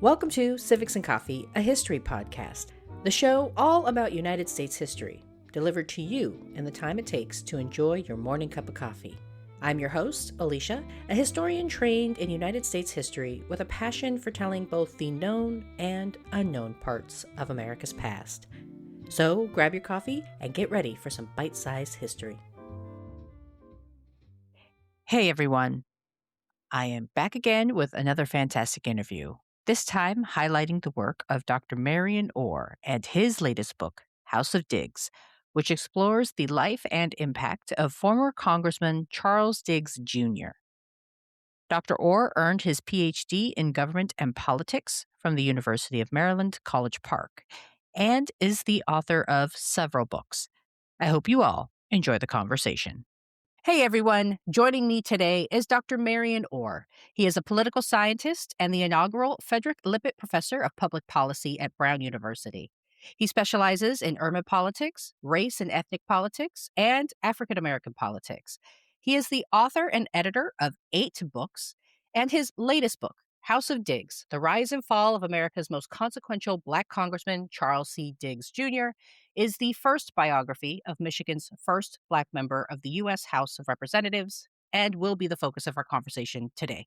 Welcome to Civics and Coffee, a history podcast, the show all about United States history, delivered to you in the time it takes to enjoy your morning cup of coffee. I'm your host, Alicia, a historian trained in United States history with a passion for telling both the known and unknown parts of America's past. So grab your coffee and get ready for some bite-sized history. Hey everyone, I am back again with another fantastic interview, this time highlighting the work of Dr. Marion Orr and his latest book, House of Diggs, which explores the life and impact of former Congressman Charles Diggs Jr. Dr. Orr earned his PhD in Government and Politics from the University of Maryland, College Park, and is the author of several books. I hope you all enjoy the conversation. Hey everyone, joining me today is Dr. Marion Orr. He is a political scientist and the inaugural Frederick Lippitt Professor of Public Policy at Brown University. He specializes in urban politics, race and ethnic politics, and African American politics. He is the author and editor of 8 books, and his latest book, House of Diggs, The Rise and Fall of America's Most Consequential Black Congressman Charles C. Diggs Jr., is the first biography of Michigan's first Black member of the U.S. House of Representatives and will be the focus of our conversation today.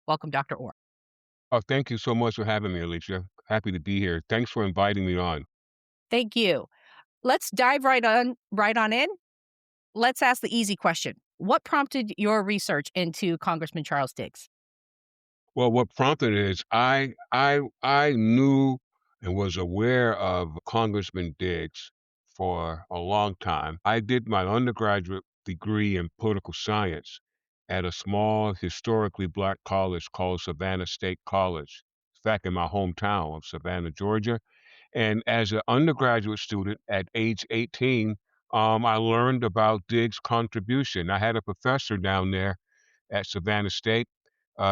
Welcome, Dr. Orr. Oh, thank you so much for having me, Alicia. Happy to be here. Thanks for inviting me on. Thank you. Let's dive right on in. Let's ask the easy question. What prompted your research into Congressman Charles Diggs? Well, what prompted it is I knew and was aware of Congressman Diggs for a long time. I did my undergraduate degree in political science at a small historically Black college called Savannah State College. It's back in my hometown of Savannah, Georgia. And as an undergraduate student at age 18, I learned about Diggs' contribution. I had a professor down there at Savannah State.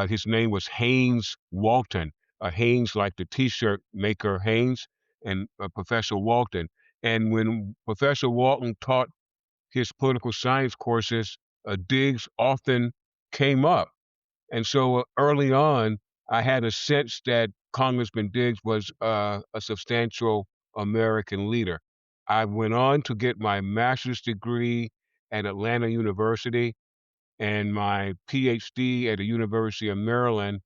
His name was Haynes Walton. Haynes, like the T-shirt maker Haynes, and Professor Walton. And when Professor Walton taught his political science courses, Diggs often came up. And so early on, I had a sense that Congressman Diggs was a substantial American leader. I went on to get my master's degree at Atlanta University and my PhD at the University of Maryland,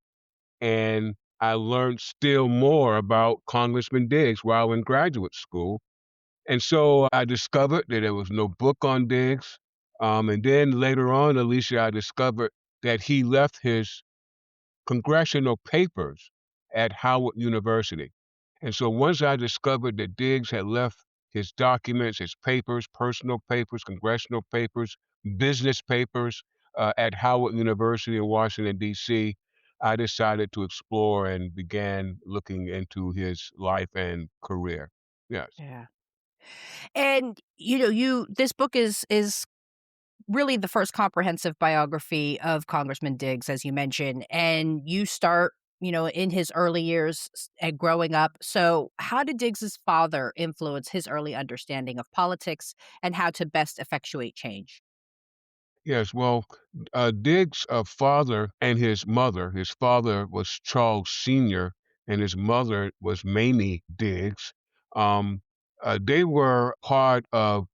and I learned still more about Congressman Diggs while in graduate school. And so I discovered that there was no book on Diggs. And then later on, Alicia, I discovered that he left his congressional papers at Howard University. And so once I discovered that Diggs had left his documents, his papers, personal papers, congressional papers, business papers at Howard University in Washington, D.C., I decided to explore and began looking into his life and career. Yes. Yeah. And this book is really the first comprehensive biography of Congressman Diggs, as you mentioned, and you start, in his early years and growing up. So how did Diggs's father influence his early understanding of politics and how to best effectuate change? Yes, well, Diggs' father and his father was Charles Sr., and his mother was Mamie Diggs. Um, they were part of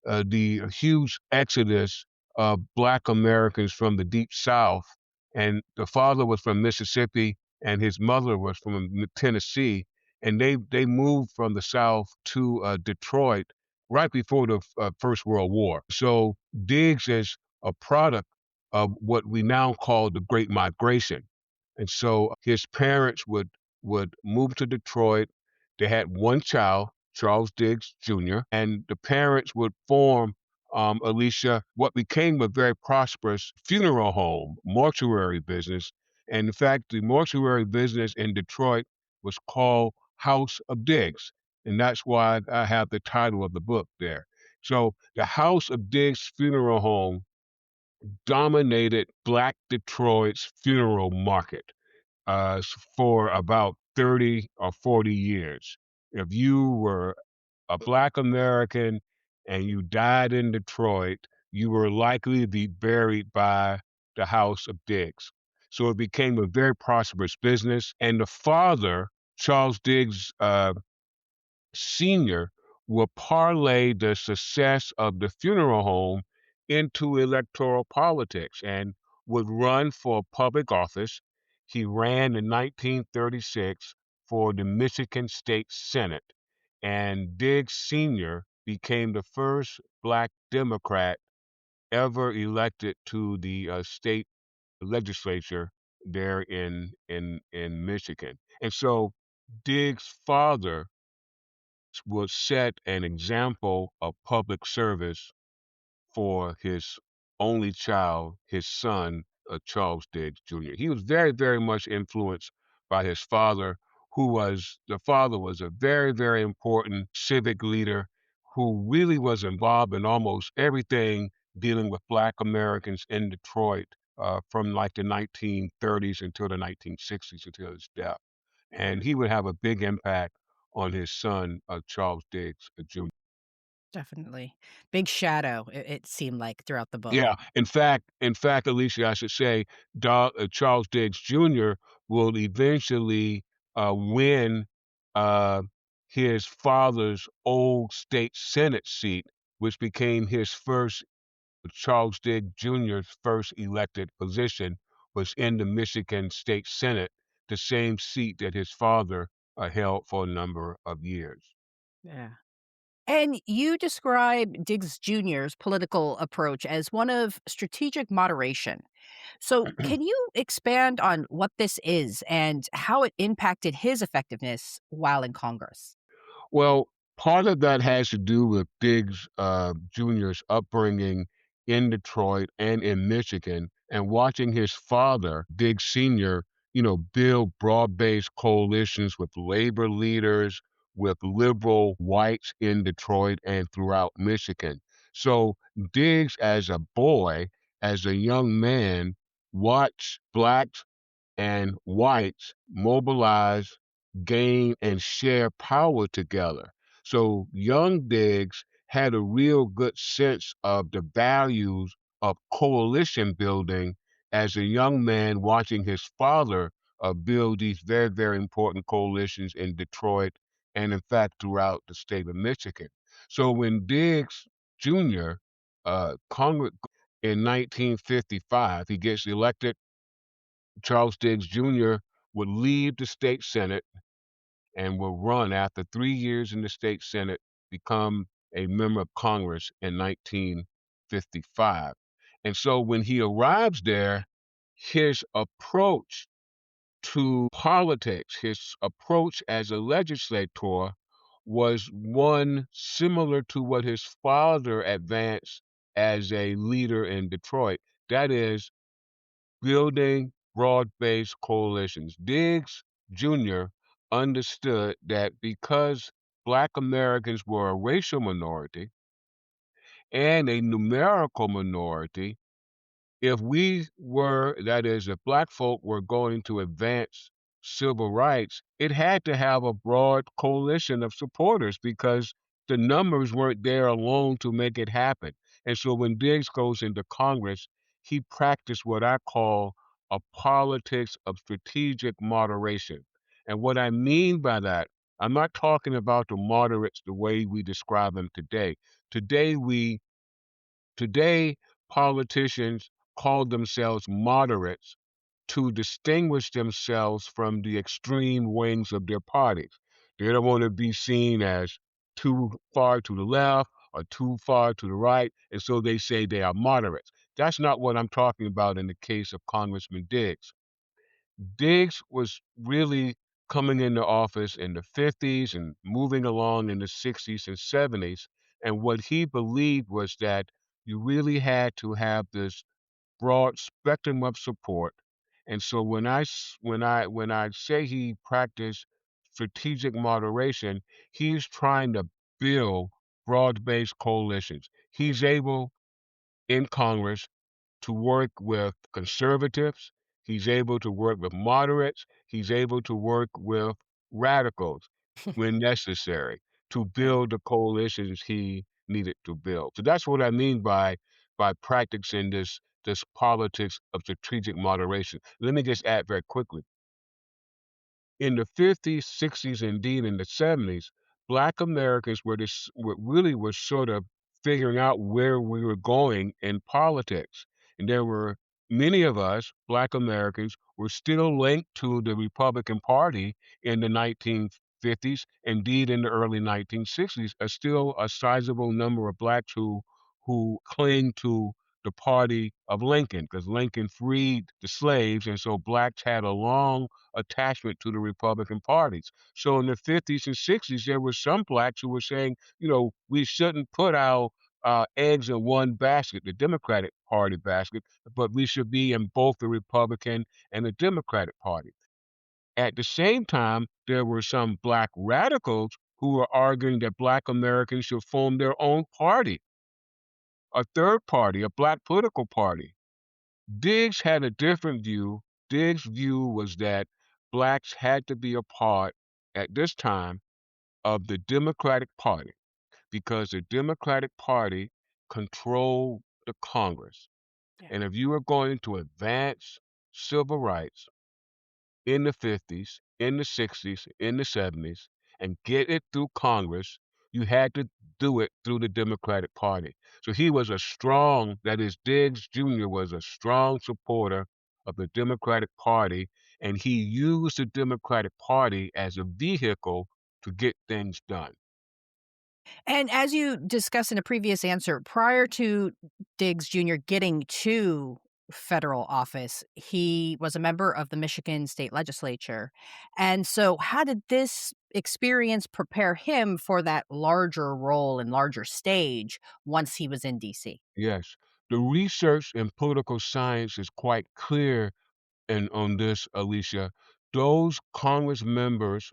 the huge exodus of Black Americans from the Deep South. And the father was from Mississippi, and his mother was from Tennessee. And they moved from the South to Detroit right before the First World War. So Diggs is a product of what we now call the Great Migration. And so his parents would move to Detroit. They had one child, Charles Diggs Jr., and the parents would form, Alicia, what became a very prosperous funeral home, mortuary business. And in fact, the mortuary business in Detroit was called House of Diggs. And that's why I have the title of the book there. So the House of Diggs Funeral Home dominated Black Detroit's funeral market for about 30 or 40 years. If you were a Black American and you died in Detroit, you were likely to be buried by the House of Diggs. So it became a very prosperous business. And the father, Charles Diggs Sr., will parlay the success of the funeral home into electoral politics and would run for public office. He ran in 1936 for the Michigan State Senate, and Diggs Sr. became the first Black Democrat ever elected to the state legislature there in Michigan. And so Diggs' father would set an example of public service for his only child, his son, Charles Diggs Jr. He was very, very much influenced by his father, the father was a very, very important civic leader who really was involved in almost everything dealing with Black Americans in Detroit from like the 1930s until the 1960s, until his death. And he would have a big impact on his son, Charles Diggs Jr. Definitely. Big shadow, it seemed like throughout the book. Yeah. In fact, Alicia, I should say, Charles Diggs Jr. will eventually win uh, his father's old state Senate seat, which became his first, Charles Diggs Jr.'s first elected position, was in the Michigan State Senate, the same seat that his father held for a number of years. Yeah. And you describe Diggs Jr.'s political approach as one of strategic moderation. So, can you expand on what this is and how it impacted his effectiveness while in Congress? Well, part of that has to do with Diggs Jr.'s upbringing in Detroit and in Michigan, and watching his father, Diggs Sr., build broad-based coalitions with labor leaders, with liberal whites in Detroit and throughout Michigan. So Diggs, as a boy, as a young man, watched blacks and whites mobilize, gain, and share power together. So young Diggs had a real good sense of the values of coalition building as a young man watching his father build these very, very important coalitions in Detroit and, in fact, throughout the state of Michigan. So when Diggs Jr., Congress, in 1955, he gets elected. Charles Diggs Jr. would leave the state Senate and will run after 3 years in the state Senate, become a member of Congress in 1955. And so when he arrives there, his approach to politics, his approach as a legislator was one similar to what his father advanced as a leader in Detroit. That is, building broad-based coalitions. Diggs Jr. understood that because Black Americans were a racial minority and a numerical minority, that is, if Black folk were going to advance civil rights, it had to have a broad coalition of supporters because the numbers weren't there alone to make it happen. And so when Diggs goes into Congress, he practiced what I call a politics of strategic moderation. And what I mean by that, I'm not talking about the moderates the way we describe them today. Today, we Today, politicians call themselves moderates to distinguish themselves from the extreme wings of their parties. They don't want to be seen as too far to the left or too far to the right, and so they say they are moderates. That's not what I'm talking about in the case of Congressman Diggs. Diggs was really coming into office in the 50s and moving along in the 60s and 70s. And what he believed was that you really had to have this broad spectrum of support. And so when I say he practiced strategic moderation, he's trying to build broad-based coalitions. He's able in Congress to work with conservatives. He's able to work with moderates. He's able to work with radicals when necessary to Yeah. build the coalitions he needed to build. So that's what I mean by practicing this this politics of strategic moderation. Let me just add very quickly. In the 50s, 60s, indeed in the 70s, Black Americans were sort of figuring out where we were going in politics. And there were many of us, Black Americans, were still linked to the Republican Party in the 1950s, indeed in the early 1960s, still a sizable number of blacks who cling to the party of Lincoln, because Lincoln freed the slaves, and so blacks had a long attachment to the Republican parties. So in the 50s and 60s, there were some blacks who were saying, we shouldn't put our eggs in one basket, the Democratic Party basket, but we should be in both the Republican and the Democratic Party. At the same time, there were some black radicals who were arguing that black Americans should form their own party, a third party, a black political party. Diggs had a different view. Diggs' view was that blacks had to be a part, at this time, of the Democratic Party because the Democratic Party controlled the Congress. Yeah. And if you were going to advance civil rights in the 50s, in the 60s, in the 70s, and get it through Congress, you had to do it through the Democratic Party. So he was that is, Diggs Jr. was a strong supporter of the Democratic Party, and he used the Democratic Party as a vehicle to get things done. And as you discussed in a previous answer, prior to Diggs Jr. getting to federal office, he was a member of the Michigan state legislature. And so, how did this experience prepare him for that larger role and larger stage once he was in DC? Yes, the research in political science is quite clear and on this, Alicia. Those Congress members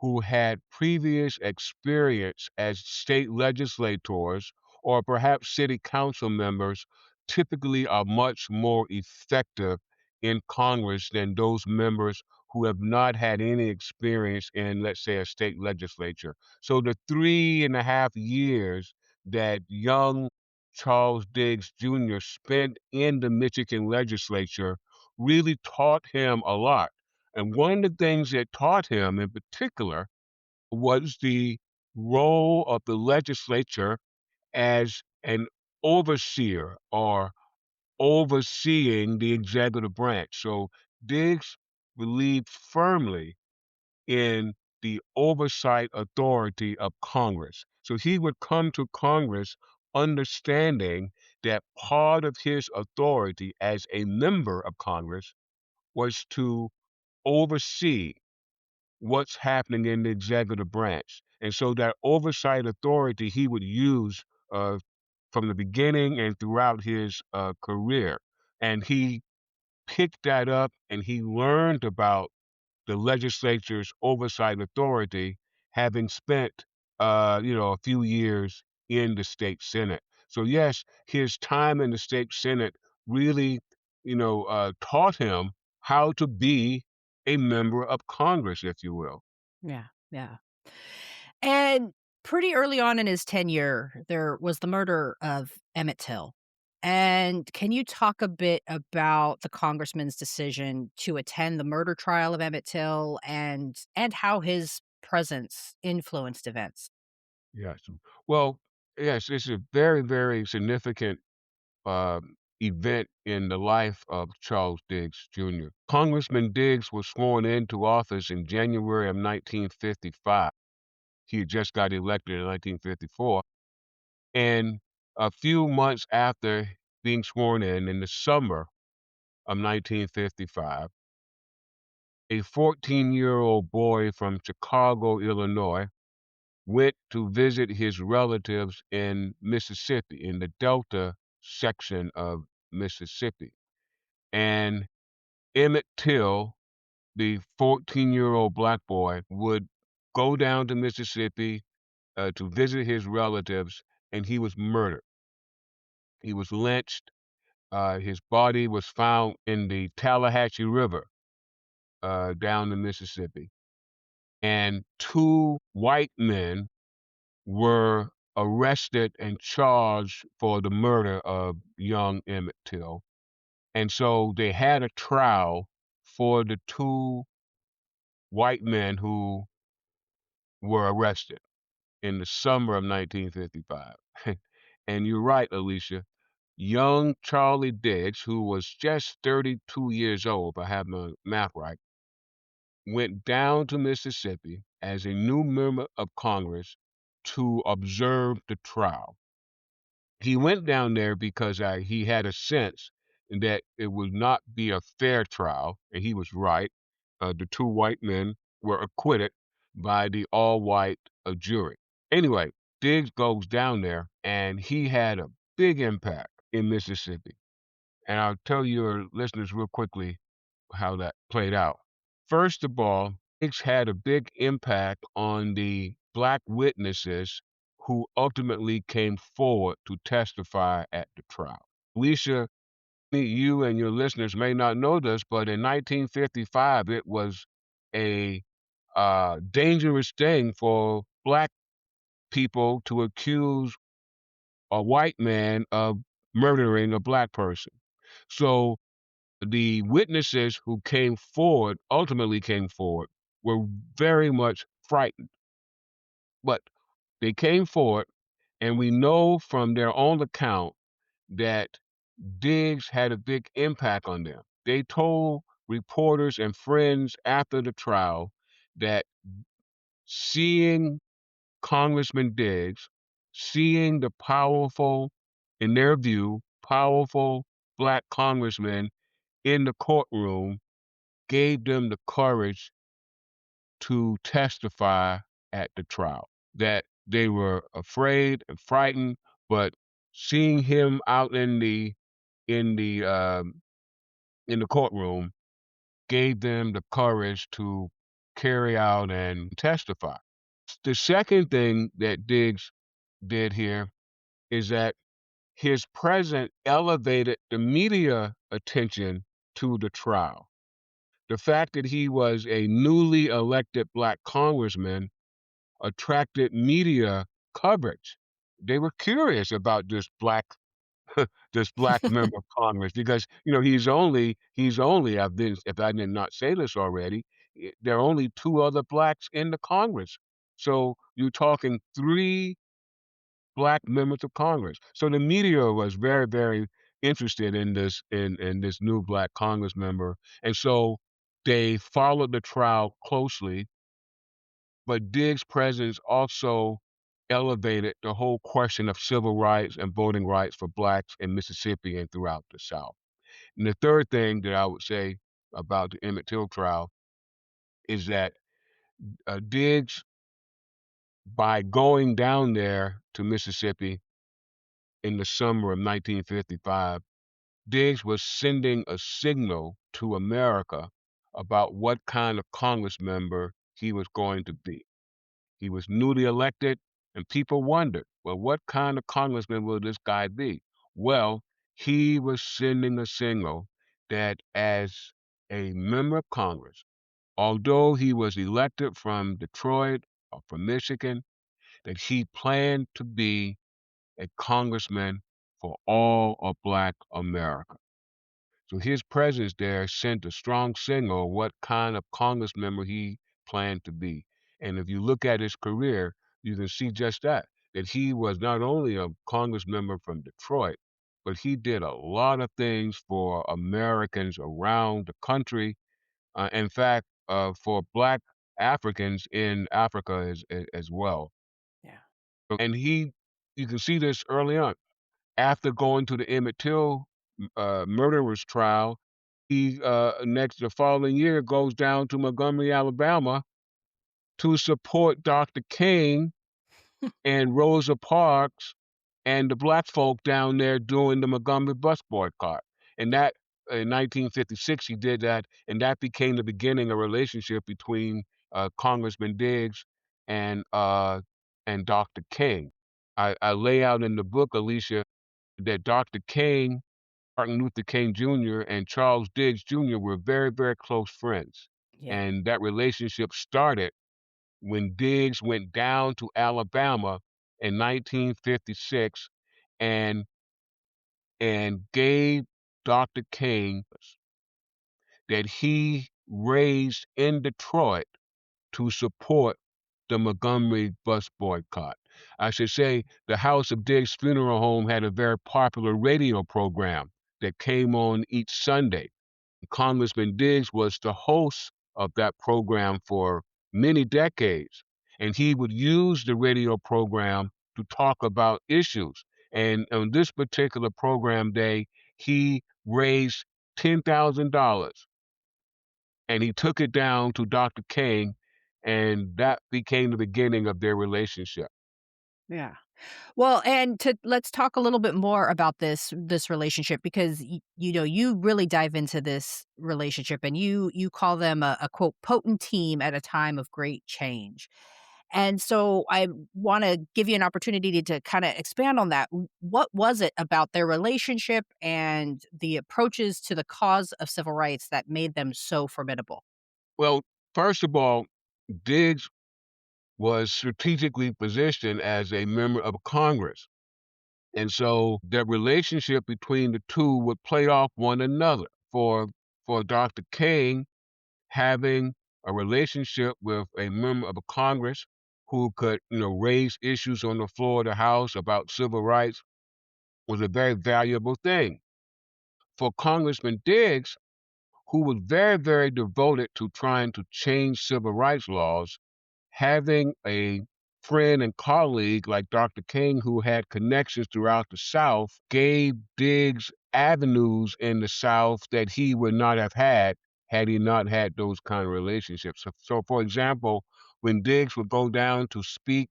who had previous experience as state legislators or perhaps city council members typically are much more effective in Congress than those members who have not had any experience in, let's say, a state legislature. So the 3.5 years that young Charles Diggs Jr. spent in the Michigan legislature really taught him a lot. And one of the things that taught him in particular was the role of the legislature as an overseer or overseeing the executive branch. So Diggs believed firmly in the oversight authority of Congress. So he would come to Congress understanding that part of his authority as a member of Congress was to oversee what's happening in the executive branch. And so that oversight authority he would use uh, from the beginning and throughout his career. And he picked that up and he learned about the legislature's oversight authority, having spent, a few years in the state senate. So yes, his time in the state senate really, taught him how to be a member of Congress, if you will. Yeah, yeah. And pretty early on in his tenure, there was the murder of Emmett Till. And can you talk a bit about the congressman's decision to attend the murder trial of Emmett Till and how his presence influenced events? Yes. Well, yes, it's a very, very significant event in the life of Charles Diggs Jr. Congressman Diggs was sworn into office in January of 1955. He had just got elected in 1954. And a few months after being sworn in the summer of 1955, a 14-year-old boy from Chicago, Illinois, went to visit his relatives in Mississippi, in the Delta section of Mississippi. And Emmett Till, the 14-year-old black boy, would go down to Mississippi to visit his relatives, and he was murdered. He was lynched. His body was found in the Tallahatchie River down the Mississippi. And two white men were arrested and charged for the murder of young Emmett Till. And so they had a trial for the two white men who were arrested in the summer of 1955. And you're right, Alicia. Young Charlie Diggs, who was just 32 years old, if I have my math right, went down to Mississippi as a new member of Congress to observe the trial. He went down there because he had a sense that it would not be a fair trial, and he was right. The two white men were acquitted by the all-white jury. Anyway, Diggs goes down there, and he had a big impact in Mississippi. And I'll tell your listeners real quickly how that played out. First of all, Diggs had a big impact on the black witnesses who ultimately came forward to testify at the trial. Alicia, you and your listeners may not know this, but in 1955, it was a dangerous thing for black people to accuse a white man of murdering a black person. So the witnesses who came forward, ultimately came forward, were very much frightened. But they came forward, and we know from their own account that Diggs had a big impact on them. They told reporters and friends after the trial that seeing Congressman Diggs, seeing the powerful, in their view, powerful black congressman in the courtroom gave them the courage to testify at the trial. That they were afraid and frightened, but seeing him out in the um, in the courtroom gave them the courage to carry out and testify. The second thing that Diggs did here is that his presence elevated the media attention to the trial. The fact that he was a newly elected black congressman attracted media coverage. They were curious about this black this black member of Congress because he's only I've been if I did not say this already, there are only two other blacks in the Congress. So you're talking three black members of Congress. So the media was very, very interested in this new black Congress member. And so they followed the trial closely, but Diggs' presence also elevated the whole question of civil rights and voting rights for blacks in Mississippi and throughout the South. And the third thing that I would say about the Emmett Till trial is that Diggs, by going down there to Mississippi in the summer of 1955, Diggs was sending a signal to America about what kind of Congress member he was going to be. He was newly elected, and people wondered, well, what kind of congressman will this guy be? Well, he was sending a signal that as a member of Congress, although he was elected from Detroit or from Michigan, that he planned to be a congressman for all of Black America. So his presence there sent a strong signal of what kind of Congress member he planned to be. And if you look at his career, you can see just that he was not only a Congress member from Detroit, but he did a lot of things for Americans around the country. In fact, for Black Africans in Africa as well. Yeah. And you can see this early on. After going to the Emmett Till murderer's trial, he the following year goes down to Montgomery, Alabama, to support Dr. King and Rosa Parks and the black folk down there doing the Montgomery bus boycott. And that in 1956 he did that, and that became the beginning of a relationship between Congressman Diggs and uh, and Dr. King. I lay out in the book, Alicia, that Dr. King, Martin Luther King Jr., and Charles Diggs Jr. were very, very close friends. Yeah. And that relationship started when Diggs went down to Alabama in 1956 and and gave Dr. King that he raised in Detroit to support the Montgomery bus boycott. I should say the House of Diggs Funeral Home had a very popular radio program that came on each Sunday. Congressman Diggs was the host of that program for many decades, and he would use the radio program to talk about issues. And on this particular program day, he raised $10,000 and he took it down to Dr. King, and that became the beginning of their relationship. Yeah. Well, and to let's talk a little bit more about this relationship because you really dive into this relationship and you call them a quote potent team at a time of great change. And so I want to give you an opportunity to kind of expand on that. What was it about their relationship and the approaches to the cause of civil rights that made them so formidable? Well, first of all, Diggs was strategically positioned as a member of Congress. And so the relationship between the two would play off one another. For Dr. King, having a relationship with a member of Congress who could, raise issues on the floor of the House about civil rights was a very valuable thing. For Congressman Diggs, who was very, very devoted to trying to change civil rights laws, having a friend and colleague like Dr. King, who had connections throughout the South, gave Diggs avenues in the South that he would not have had he not had those kind of relationships. So for example, when Diggs would go down to speak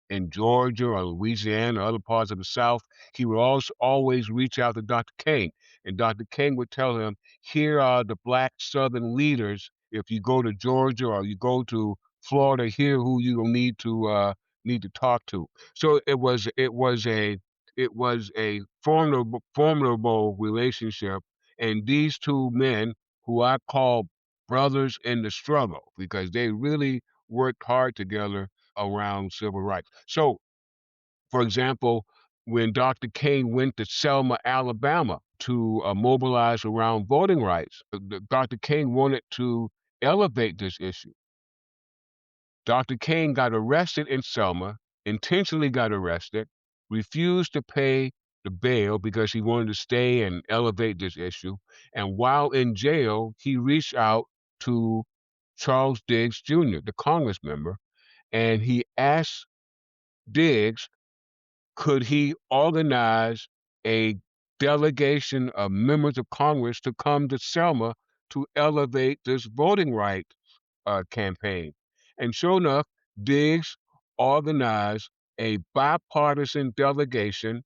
in Georgia or Louisiana or other parts of the South, he would also always reach out to Dr. King. And Dr. King would tell him, here are the black Southern leaders. If you go to Georgia or you go to Florida, here who you will need to talk to. So it was a formidable relationship. And these two men, who I call brothers in the struggle, because they really worked hard together around civil rights. So, for example, when Dr. King went to Selma, Alabama to mobilize around voting rights, Dr. King wanted to elevate this issue. Dr. King got arrested in Selma, intentionally got arrested, refused to pay the bail because he wanted to stay and elevate this issue. And while in jail, he reached out to Charles Diggs Jr., the Congress member, and he asked Diggs, could he organize a delegation of members of Congress to come to Selma to elevate this voting right campaign? And sure enough, Diggs organized a bipartisan delegation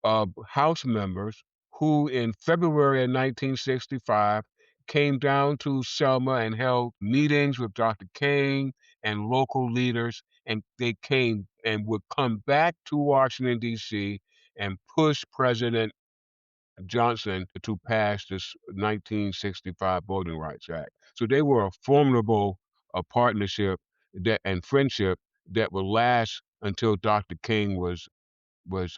of House members who, in February of 1965, came down to Selma and held meetings with Dr. King and local leaders, and they came and would come back to Washington, D.C., and push President Johnson to pass this 1965 Voting Rights Act. So they were a formidable partnership and friendship that would last until Dr. King was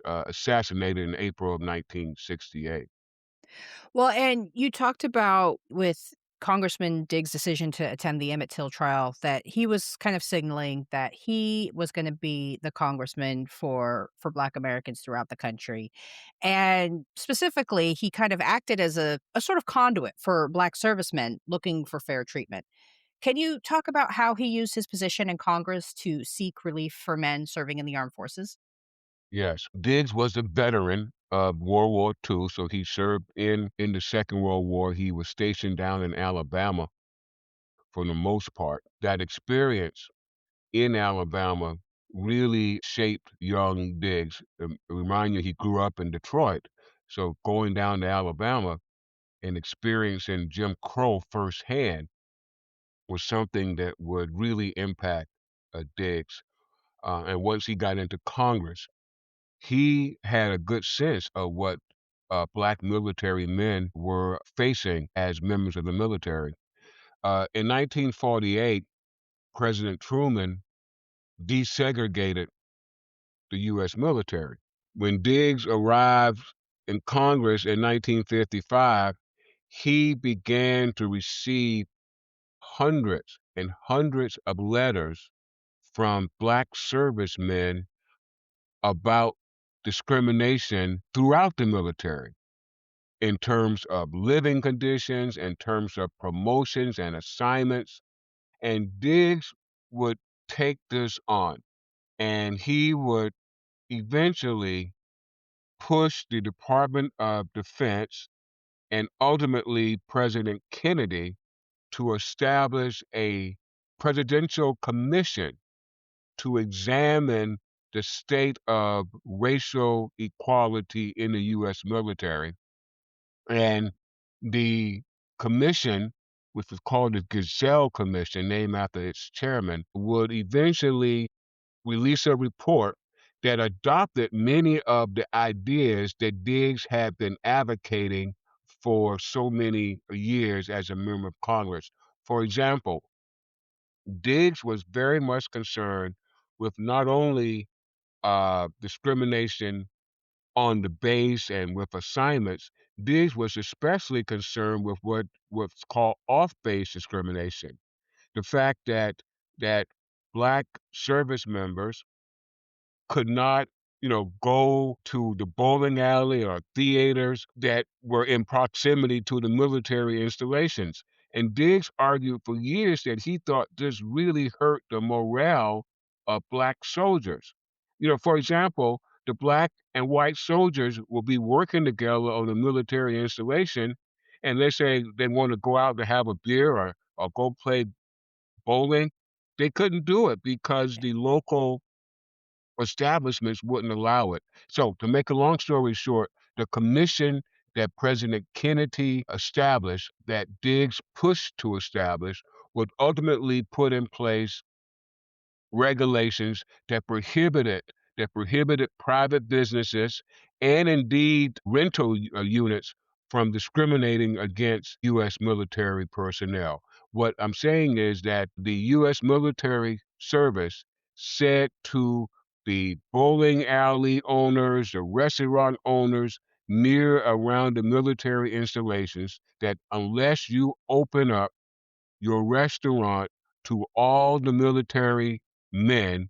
assassinated in April of 1968. Well, and you talked about with Congressman Diggs' decision to attend the Emmett Till trial that he was kind of signaling that he was going to be the congressman for Black Americans throughout the country. And specifically, he kind of acted as a sort of conduit for Black servicemen looking for fair treatment. Can you talk about how he used his position in Congress to seek relief for men serving in the armed forces? Yes, Diggs was a veteran of World War II, so he served in the Second World War. He was stationed down in Alabama for the most part. That experience in Alabama really shaped young Diggs. Remind you, he grew up in Detroit, so going down to Alabama and experiencing Jim Crow firsthand was something that would really impact Diggs. And once he got into Congress, he had a good sense of what Black military men were facing as members of the military. In 1948, President Truman desegregated the U.S. military. When Diggs arrived in Congress in 1955, he began to receive hundreds and hundreds of letters from Black servicemen about discrimination throughout the military in terms of living conditions, in terms of promotions and assignments. And Diggs would take this on, and he would eventually push the Department of Defense and ultimately President Kennedy to establish a presidential commission to examine the state of racial equality in the U.S. military. And the commission, which was called the Gazelle Commission, named after its chairman, would eventually release a report that adopted many of the ideas that Diggs had been advocating for so many years as a member of Congress. For example, Diggs was very much concerned with not only discrimination on the base and with assignments. Diggs was especially concerned with what's called off-base discrimination. The fact that Black service members could not, go to the bowling alley or theaters that were in proximity to the military installations. And Diggs argued for years that he thought this really hurt the morale of Black soldiers. For example, the Black and white soldiers will be working together on a military installation, and let's say they want to go out to have a beer or go play bowling. They couldn't do it because the local establishments wouldn't allow it. So, to make a long story short, the commission that President Kennedy established, that Diggs pushed to establish, would ultimately put in place regulations that prohibited private businesses and indeed rental units from discriminating against U.S. military personnel. What I'm saying is that the U.S. military service said to the bowling alley owners, the restaurant owners near around the military installations that unless you open up your restaurant to all the military men,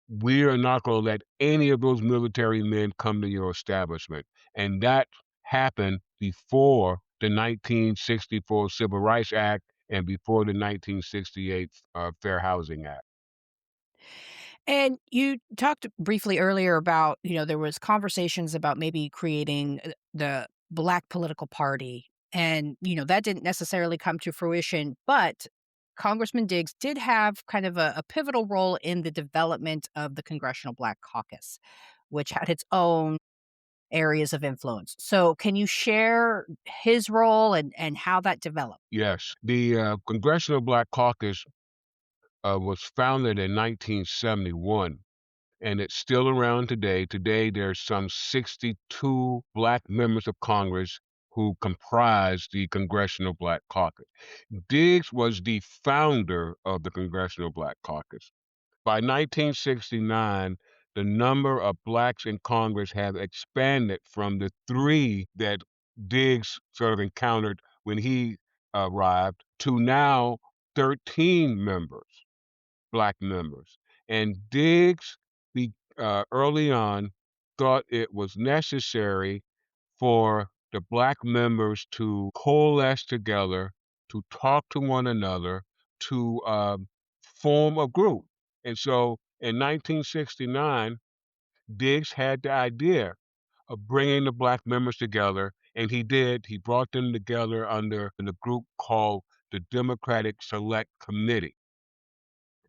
we are not going to let any of those military men come to your establishment. And that happened before the 1964 Civil Rights Act and before the 1968 Fair Housing Act. And you talked briefly earlier about, there was conversations about maybe creating the Black political party. And, that didn't necessarily come to fruition, but Congressman Diggs did have kind of a pivotal role in the development of the Congressional Black Caucus, which had its own areas of influence. So can you share his role and how that developed? Yes, the Congressional Black Caucus was founded in 1971, and it's still around today. Today, there's some 62 Black members of Congress who comprise the Congressional Black Caucus. Diggs was the founder of the Congressional Black Caucus. By 1969, the number of Blacks in Congress have expanded from the three that Diggs sort of encountered when he arrived to now 13 members. Black members. And Diggs, early on, thought it was necessary for the Black members to coalesce together, to talk to one another, to form a group. And so in 1969, Diggs had the idea of bringing the Black members together, and he did. He brought them together under the group called the Democratic Select Committee.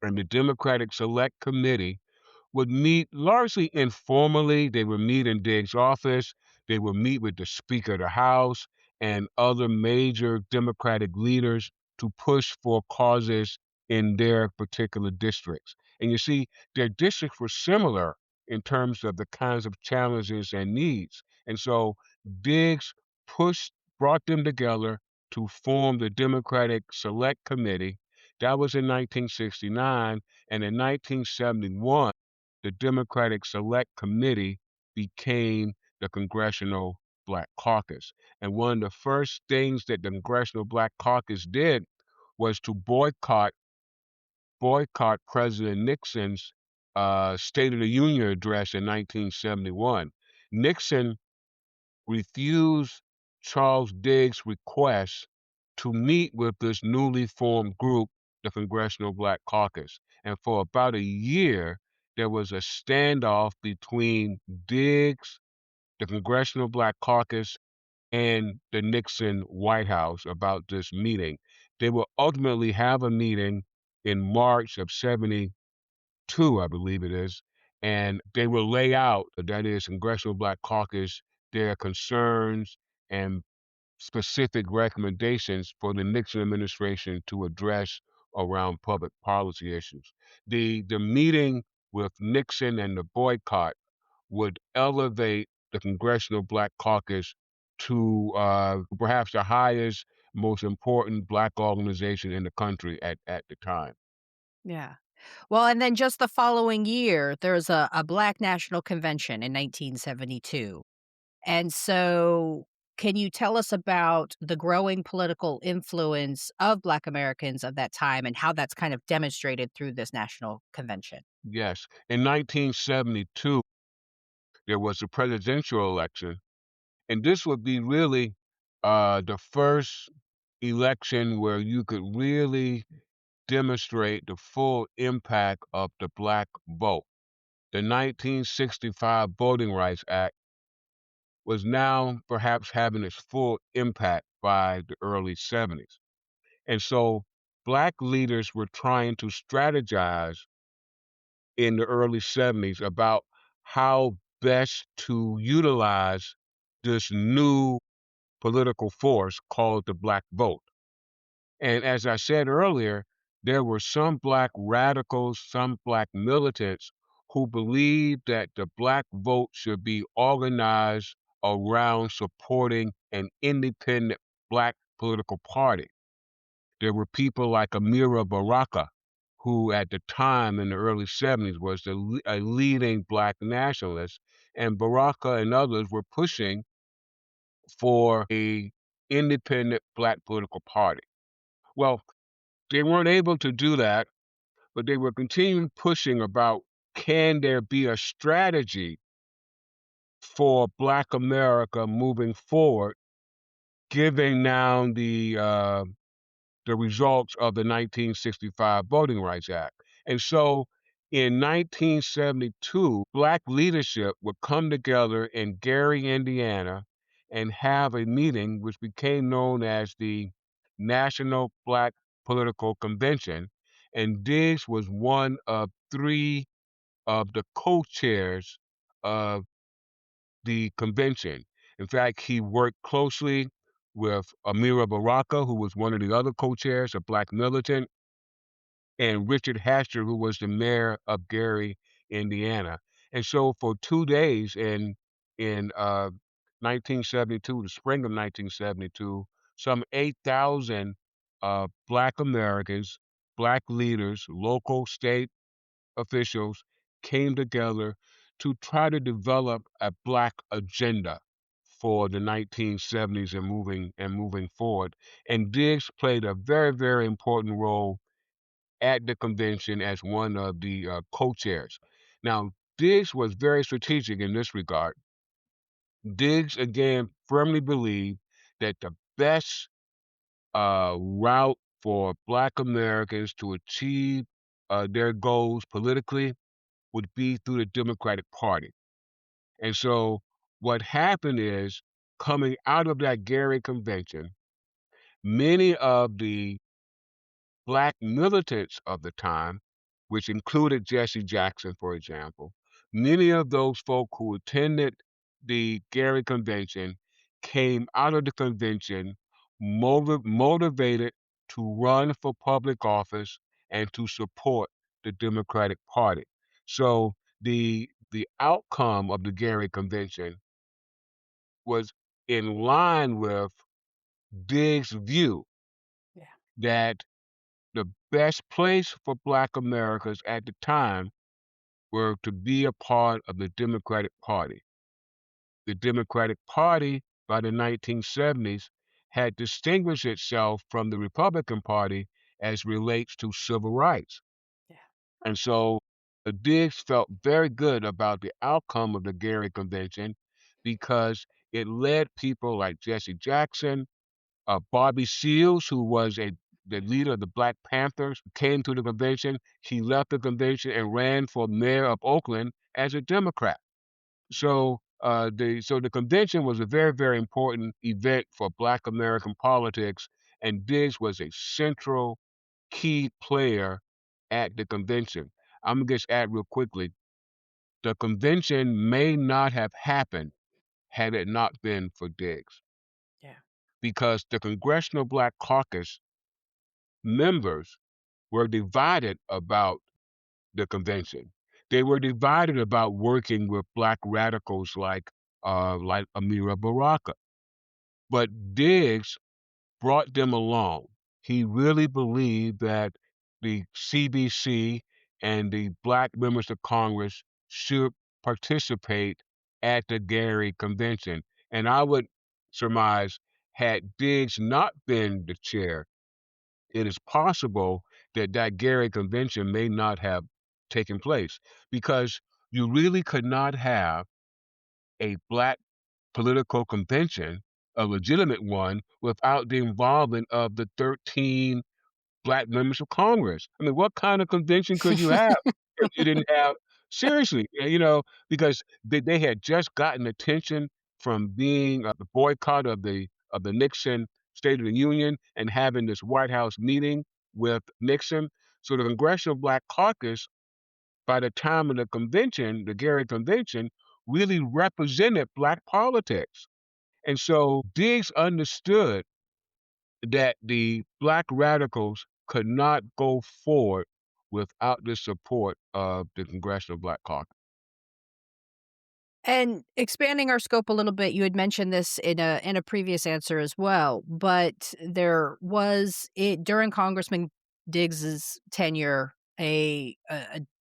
And the Democratic Select Committee would meet largely informally. They would meet in Diggs' office. They would meet with the Speaker of the House and other major Democratic leaders to push for causes in their particular districts. And you see, their districts were similar in terms of the kinds of challenges and needs. And so Diggs brought them together to form the Democratic Select Committee. That was in 1969. And in 1971, the Democratic Select Committee became the Congressional Black Caucus. And one of the first things that the Congressional Black Caucus did was to boycott President Nixon's State of the Union address in 1971. Nixon refused Charles Diggs' request to meet with this newly formed group, the Congressional Black Caucus. And for about a year, there was a standoff between Diggs, the Congressional Black Caucus, and the Nixon White House about this meeting. They will ultimately have a meeting in March of 72, I believe it is, and they will lay out, that is, Congressional Black Caucus, their concerns and specific recommendations for the Nixon administration to address around public policy issues. The meeting with Nixon and the boycott would elevate the Congressional Black Caucus to perhaps the highest, most important Black organization in the country at the time. Yeah. Well, and then just the following year, there's a Black National Convention in 1972. And so, can you tell us about the growing political influence of Black Americans of that time and how that's kind of demonstrated through this national convention? Yes. In 1972, there was a presidential election, and this would be really the first election where you could really demonstrate the full impact of the Black vote. The 1965 Voting Rights Act was now perhaps having its full impact by the early 70s. And so Black leaders were trying to strategize in the early 70s about how best to utilize this new political force called the Black vote. And as I said earlier, there were some Black radicals, some Black militants who believed that the Black vote should be organized around supporting an independent Black political party. There were people like Amira Baraka, who at the time in the early 70s was a leading Black nationalist, and Baraka and others were pushing for a independent Black political party. Well, they weren't able to do that, but they were continuing pushing about, can there be a strategy for Black America moving forward, given now the results of the 1965 Voting Rights Act. And so in 1972, Black leadership would come together in Gary, Indiana, and have a meeting which became known as the National Black Political Convention. And Diggs was one of three of the co-chairs of the convention. In fact, he worked closely with Amira Baraka, who was one of the other co-chairs, a Black militant, and Richard Hatcher, who was the mayor of Gary, Indiana. And so for 2 days in 1972, the spring of 1972, some 8,000 Black Americans, Black leaders, local, state officials came together to try to develop a Black agenda for the 1970s and moving forward. And Diggs played a very, very important role at the convention as one of the co-chairs. Now, Diggs was very strategic in this regard. Diggs, again, firmly believed that the best route for Black Americans to achieve their goals politically would be through the Democratic Party. And so what happened is, coming out of that Gary convention, many of the Black militants of the time, which included Jesse Jackson, for example, many of those folk who attended the Gary Convention came out of the convention motivated to run for public office and to support the Democratic Party. So the outcome of the Gary Convention was in line with Diggs' view Yeah. that the best place for Black Americans at the time were to be a part of the Democratic Party. the Democratic Party by the 1970s had distinguished itself from the Republican Party as relates to civil rights. Yeah. And so Diggs felt very good about the outcome of the Gary Convention because it led people like Jesse Jackson, Bobby Seals, who was the leader of the Black Panthers, came to the convention. He left the convention and ran for mayor of Oakland as a Democrat. So the convention was a very, very important event for Black American politics, and Diggs was a central key player at the convention. I'm gonna just add real quickly, the convention may not have happened had it not been for Diggs, Yeah. because the Congressional Black Caucus members were divided about the convention. They were divided about working with Black radicals like Amira Baraka. But Diggs brought them along. He really believed that the CBC and the Black members of Congress should participate at the Gary Convention. And I would surmise, had Diggs not been the chair, it is possible that that Gary Convention may not have taken place, because you really could not have a Black political convention, a legitimate one, without the involvement of the 13 Black members of Congress. I mean, what kind of convention could you have if you didn't have, seriously, because they had just gotten attention from being the boycott of the Nixon State of the Union and having this White House meeting with Nixon. So the Congressional Black Caucus, by the time of the convention, the Gary Convention, really represented Black politics. And so Diggs understood that the Black radicals could not go forward without the support of the Congressional Black Caucus. And expanding our scope a little bit, you had mentioned this in a previous answer as well, but there was it during Congressman Diggs's tenure a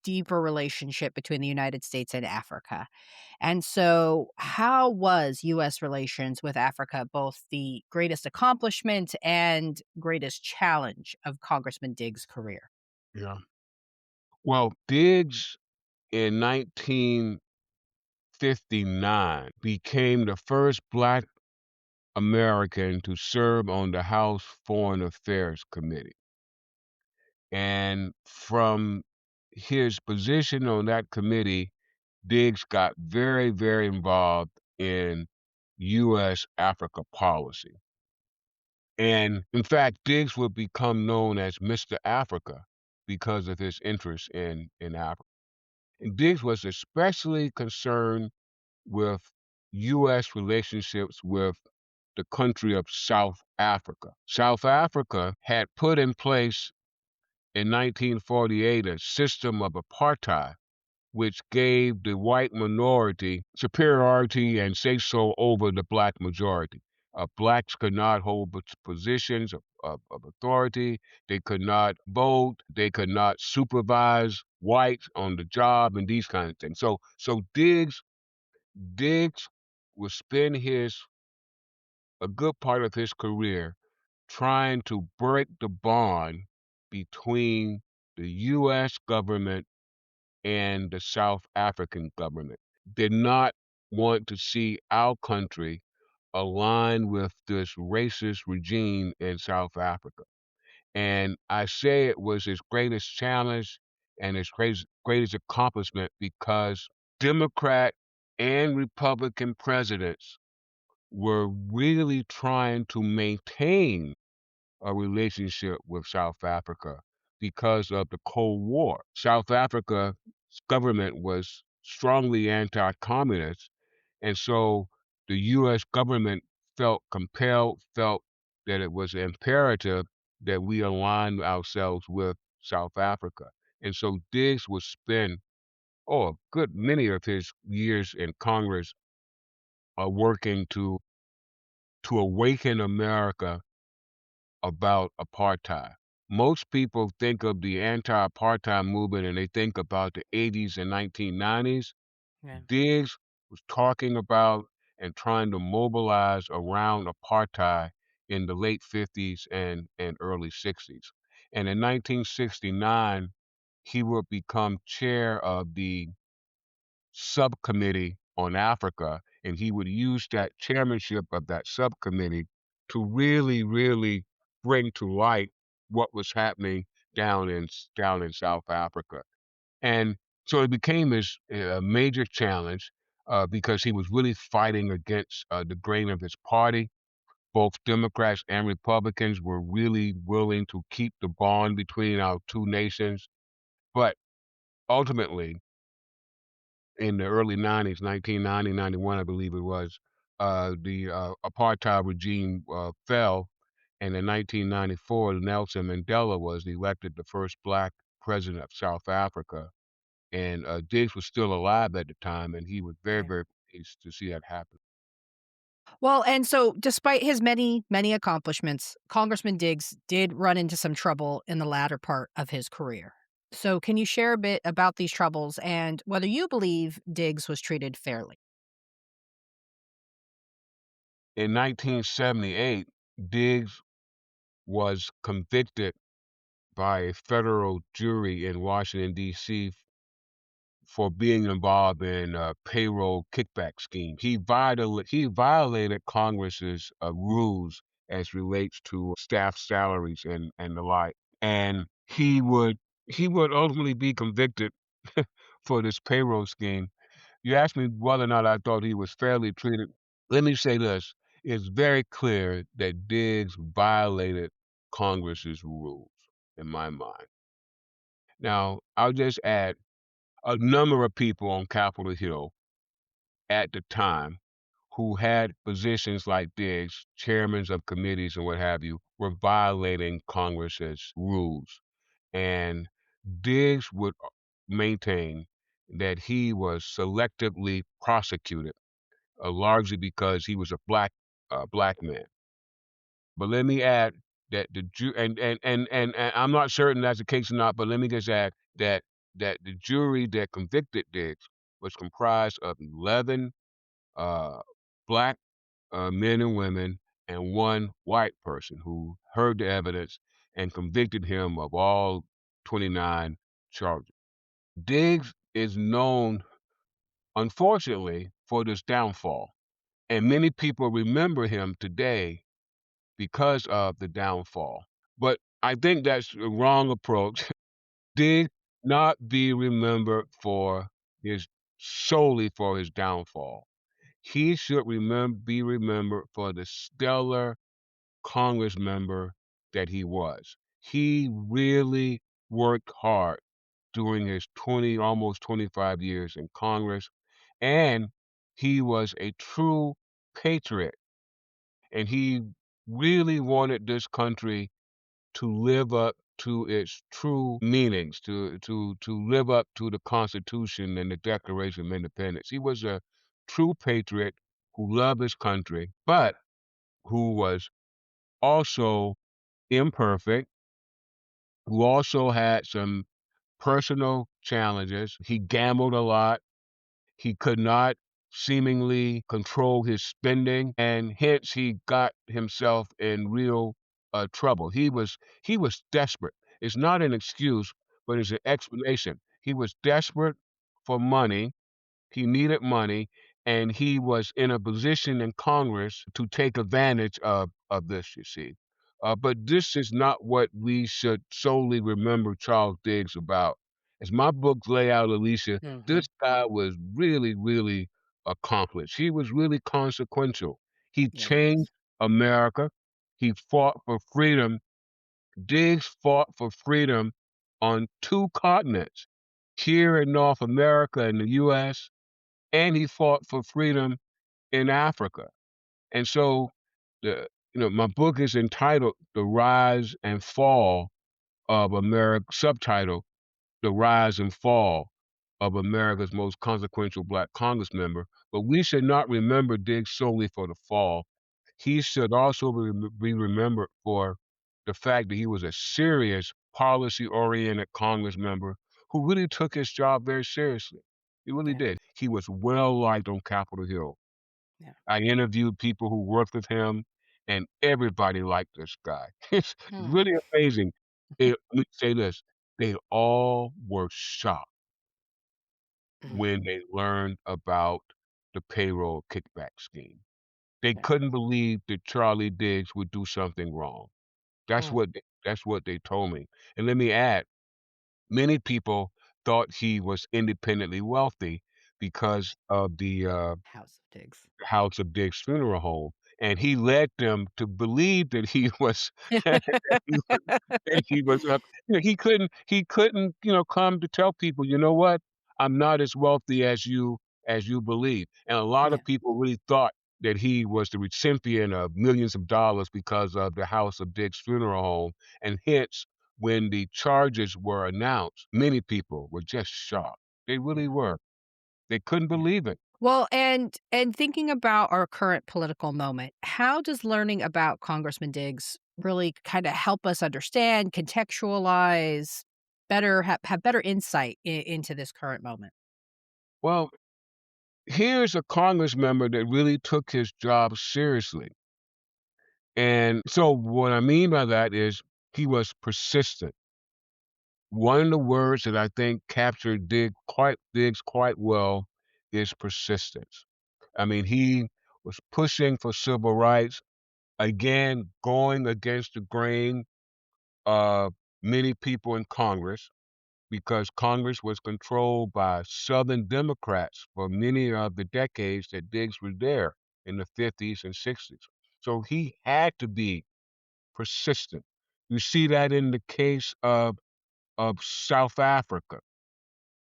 deeper relationship between the United States and Africa. And so how was US relations with Africa both the greatest accomplishment and greatest challenge of Congressman Diggs' career? Yeah. Well, Diggs in 1959 became the first Black American to serve on the House Foreign Affairs Committee. And from his position on that committee, Diggs got very, very involved in U.S. Africa policy. And in fact, Diggs would become known as Mr. Africa because of his interest in Africa. And Diggs was especially concerned with U.S. relationships with the country of South Africa. South Africa had put in place in 1948 a system of apartheid, which gave the white minority superiority and say so over the Black majority. Blacks could not hold positions of authority. They could not vote. They could not supervise whites on the job and these kinds of things. So Diggs would spend his a good part of his career trying to break the bond between the U.S. government and the South African government. Did not want to see our country align with this racist regime in South Africa. And I say it was his greatest challenge and his greatest accomplishment because Democrat and Republican presidents were really trying to maintain a relationship with South Africa because of the Cold War. South Africa's government was strongly anti-communist, and so the U.S. government felt that it was imperative that we align ourselves with South Africa. And so Diggs would spend, a good many of his years in Congress working to awaken America about apartheid. Most people think of the anti-apartheid movement and they think about the 80s and 1990s. Yeah. Diggs was talking about and trying to mobilize around apartheid in the late 50s and early 60s. And in 1969, he would become chair of the subcommittee on Africa, and he would use that chairmanship of that subcommittee to really, really bring to light what was happening down in South Africa. And so it became his a major challenge because he was really fighting against the grain of his party. Both Democrats and Republicans were really willing to keep the bond between our two nations. But ultimately, in the early 90s, 1990, 91, I believe it was, the apartheid regime fell. And in 1994, Nelson Mandela was elected the first black president of South Africa. And Diggs was still alive at the time, and he was very, Okay. very pleased to see that happen. Well, and so despite his many, many accomplishments, Congressman Diggs did run into some trouble in the latter part of his career. So, can you share a bit about these troubles and whether you believe Diggs was treated fairly? In 1978, Diggs was convicted by a federal jury in Washington, D.C. for being involved in a payroll kickback scheme. He violated Congress's rules as relates to staff salaries and the like. And he would ultimately be convicted for this payroll scheme. You asked me whether or not I thought he was fairly treated. Let me say this. It's very clear that Diggs violated Congress's rules in my mind. Now, I'll just add a number of people on Capitol Hill at the time who had positions like Diggs, chairmen of committees and what have you, were violating Congress's rules. And Diggs would maintain that he was selectively prosecuted, largely because he was a black man. But let me add that the ju and I'm not certain that's the case or not, but let me just add that the jury that convicted Diggs was comprised of 11 uh, black men and women and one white person who heard the evidence and convicted him of all 29 charges. Diggs is known, unfortunately, for this downfall, and many people remember him today because of the downfall. But I think that's the wrong approach. Diggs not be remembered for his solely for his downfall. He should be remembered for the stellar Congress member that he was. He really worked hard during his 20, almost 25 years in Congress, and he was a true patriot. And he really wanted this country to live up to its true meanings, to live up to the Constitution and the Declaration of Independence. He was a true patriot who loved his country, but who was also imperfect, who also had some personal challenges. He gambled a lot. He could not seemingly control his spending, and hence he got himself in real trouble. He was desperate. It's not an excuse, but it's an explanation. He was desperate for money. He needed money, and he was in a position in Congress to take advantage of this, you see. But this is not what we should solely remember Charles Diggs about. As my books lay out, Alicia, Mhm. this guy was really, really accomplished. He was really consequential. He Yeah, he changed was. America. He fought for freedom. Diggs fought for freedom on two continents, here in North America in the US, and he fought for freedom in Africa. And so my book is entitled The Rise and Fall of America, subtitle The Rise and Fall of America's Most Consequential Black Congress Member. But we should not remember Diggs solely for the fall. He should also be remembered for the fact that he was a serious policy-oriented Congress member who really took his job very seriously. He really Yeah, did. He was well liked on Capitol Hill. Yeah. I interviewed people who worked with him, and everybody liked this guy. It's Hmm. really amazing. Let me say this, they all were shocked Mhm. when they learned about the payroll kickback scheme. They Yeah. couldn't believe that Charlie Diggs would do something wrong. Mm. That's what they told me. And let me add, many people thought he was independently wealthy because of the, House of Diggs. House of Diggs Funeral Home, and he led them to believe that he was that he was that he was up he couldn't, come to tell people, "You know what? I'm not as wealthy as you believe." And a lot Yeah. of people really thought that he was the recipient of millions of dollars because of the House of Diggs Funeral Home, and hence, when the charges were announced, many people were just shocked. They really Yeah. were. They couldn't Yeah. believe it. Well, and thinking about our current political moment, how does learning about Congressman Diggs really kind of help us understand, contextualize, have better insight into this current moment? Well, here's a Congress member that really took his job seriously. And so what I mean by that is he was persistent. One of the words that I think captured Diggs quite well is persistence. I mean, he was pushing for civil rights, again, going against the grain of many people in Congress, because Congress was controlled by Southern Democrats for many of the decades that Diggs was there in the 50s and 60s. So he had to be persistent. You see that in the case of South Africa,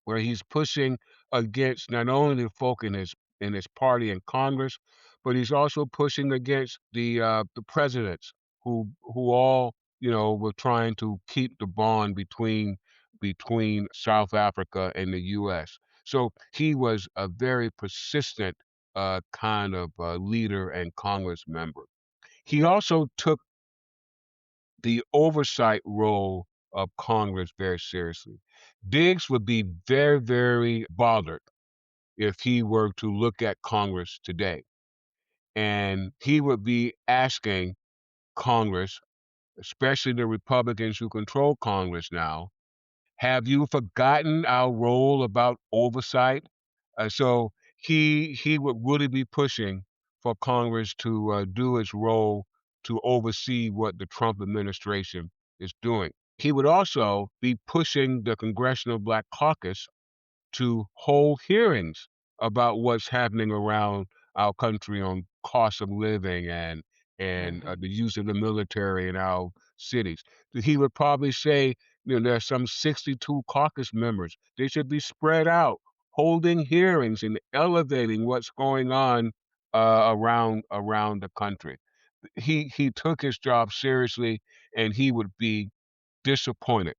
where he's pushing against not only the folk in his party in Congress, but he's also pushing against the presidents who all were trying to keep the bond between South Africa and the U.S. So he was a very persistent kind of leader and Congress member. He also took the oversight role of Congress very seriously. Diggs would be very, very bothered if he were to look at Congress today. And he would be asking Congress, especially the Republicans who control Congress now, have you forgotten our role about oversight? So he would really be pushing for Congress to do its role to oversee what the Trump administration is doing. He would also be pushing the Congressional Black Caucus to hold hearings about what's happening around our country on cost of living and Mhm. the use of the military in our cities. He would probably say, there are some 62 caucus members. They should be spread out, holding hearings and elevating what's going on around the country. He took his job seriously, and he would be disappointed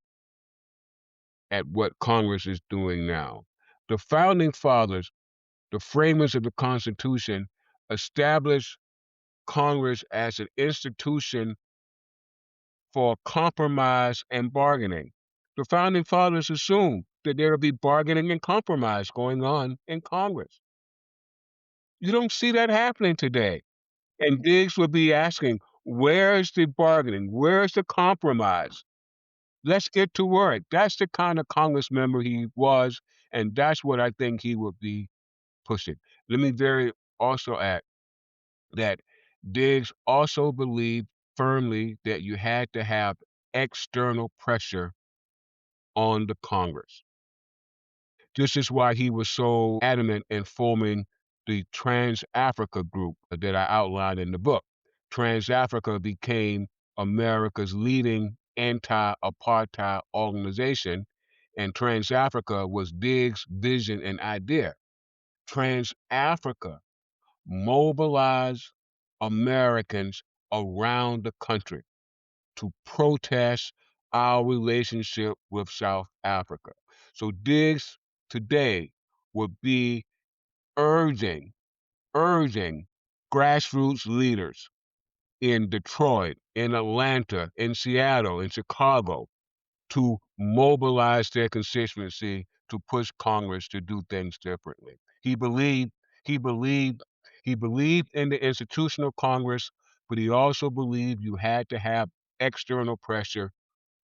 at what Congress is doing now. The founding fathers, the framers of the Constitution, established Congress as an institution for compromise and bargaining. The founding fathers assumed that there would be bargaining and compromise going on in Congress. You don't see that happening today. And Diggs would be asking, where is the bargaining? Where is the compromise? Let's get to work. That's the kind of Congress member he was, and that's what I think he would be pushing. Let me very also add that Diggs also believed firmly that you had to have external pressure on the Congress. This is why he was so adamant in forming the Trans-Africa group that I outlined in the book. Trans-Africa became America's leading anti-apartheid organization, and Trans-Africa was Diggs' vision and idea. Trans-Africa mobilized Americans around the country to protest our relationship with South Africa. So Diggs today would be urging, urging grassroots leaders in Detroit, in Atlanta, in Seattle, in Chicago to mobilize their constituency to push Congress to do things differently. He believed He believed in the institutional Congress, but he also believed you had to have external pressure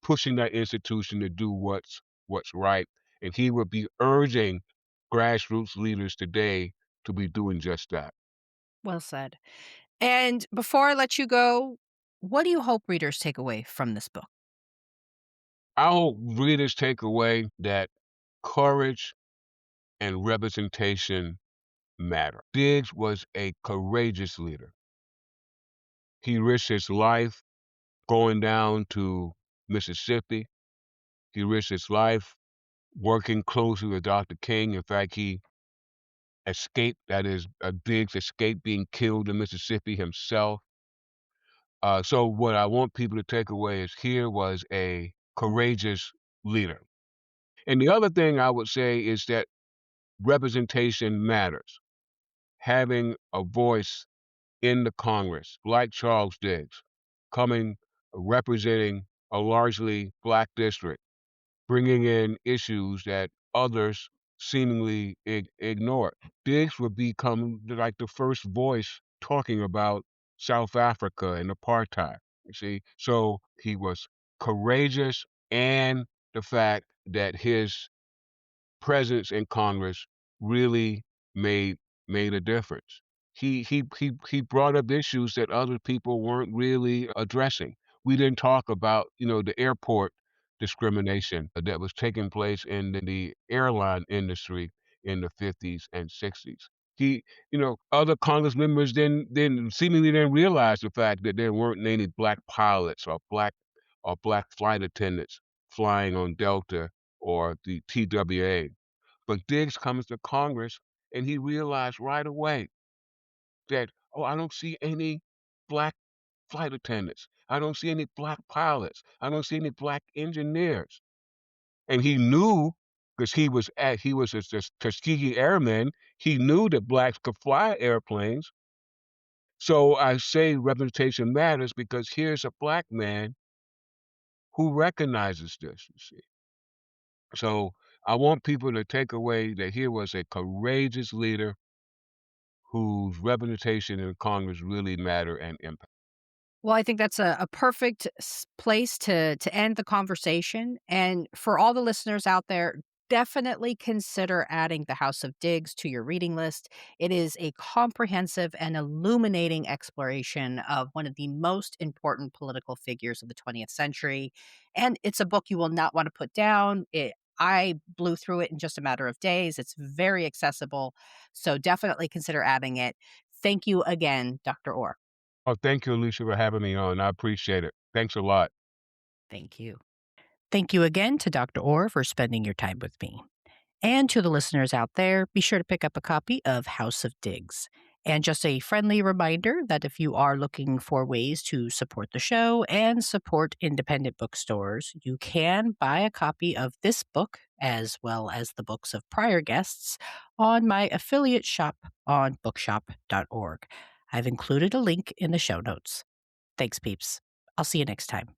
pushing that institution to do what's right. And he would be urging grassroots leaders today to be doing just that. Well said. And before I let you go, what do you hope readers take away from this book? I hope readers take away that courage and representation matter. Diggs was a courageous leader. He risked his life going down to Mississippi. He risked his life working closely with Dr. King. In fact, he escaped, that is, Diggs escaped being killed in Mississippi himself. So what I want people to take away is here was a courageous leader. And the other thing I would say is that representation matters. Having a voice in the Congress, like Charles Diggs, coming representing a largely black district, bringing in issues that others seemingly ignore. Diggs would become like the first voice talking about South Africa and apartheid. You see, so he was courageous, and the fact that his presence in Congress really made made a difference. He brought up issues that other people weren't really addressing. We didn't talk about, the airport discrimination that was taking place in the airline industry in the 50s and 60s. He, other Congress members then seemingly didn't realize the fact that there weren't any black pilots or black flight attendants flying on Delta or the TWA. But Diggs comes to Congress and he realized right away that, oh, I don't see any black flight attendants. I don't see any black pilots. I don't see any black engineers. And he knew, because he was a Tuskegee Airman, he knew that blacks could fly airplanes. So I say representation matters because here's a black man who recognizes this, you see. So I want people to take away that here was a courageous leader whose representation in Congress really matter and impact. Well, I think that's a perfect place to end the conversation. And for all the listeners out there, definitely consider adding The House of Diggs to your reading list. It is a comprehensive and illuminating exploration of one of the most important political figures of the 20th century. And it's a book you will not want to put down. I blew through it in just a matter of days. It's very accessible. So definitely consider adding it. Thank you again, Dr. Orr. Oh, thank you, Alicia, for having me on. I appreciate it. Thanks a lot. Thank you. Thank you again to Dr. Orr for spending your time with me. And to the listeners out there, be sure to pick up a copy of House of Diggs. And just a friendly reminder that if you are looking for ways to support the show and support independent bookstores, you can buy a copy of this book, as well as the books of prior guests, on my affiliate shop on bookshop.org. I've included a link in the show notes. Thanks, peeps. I'll see you next time.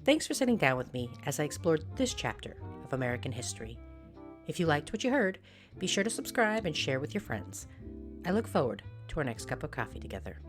Thanks for sitting down with me as I explored this chapter of American history. If you liked what you heard, be sure to subscribe and share with your friends. I look forward to our next cup of coffee together.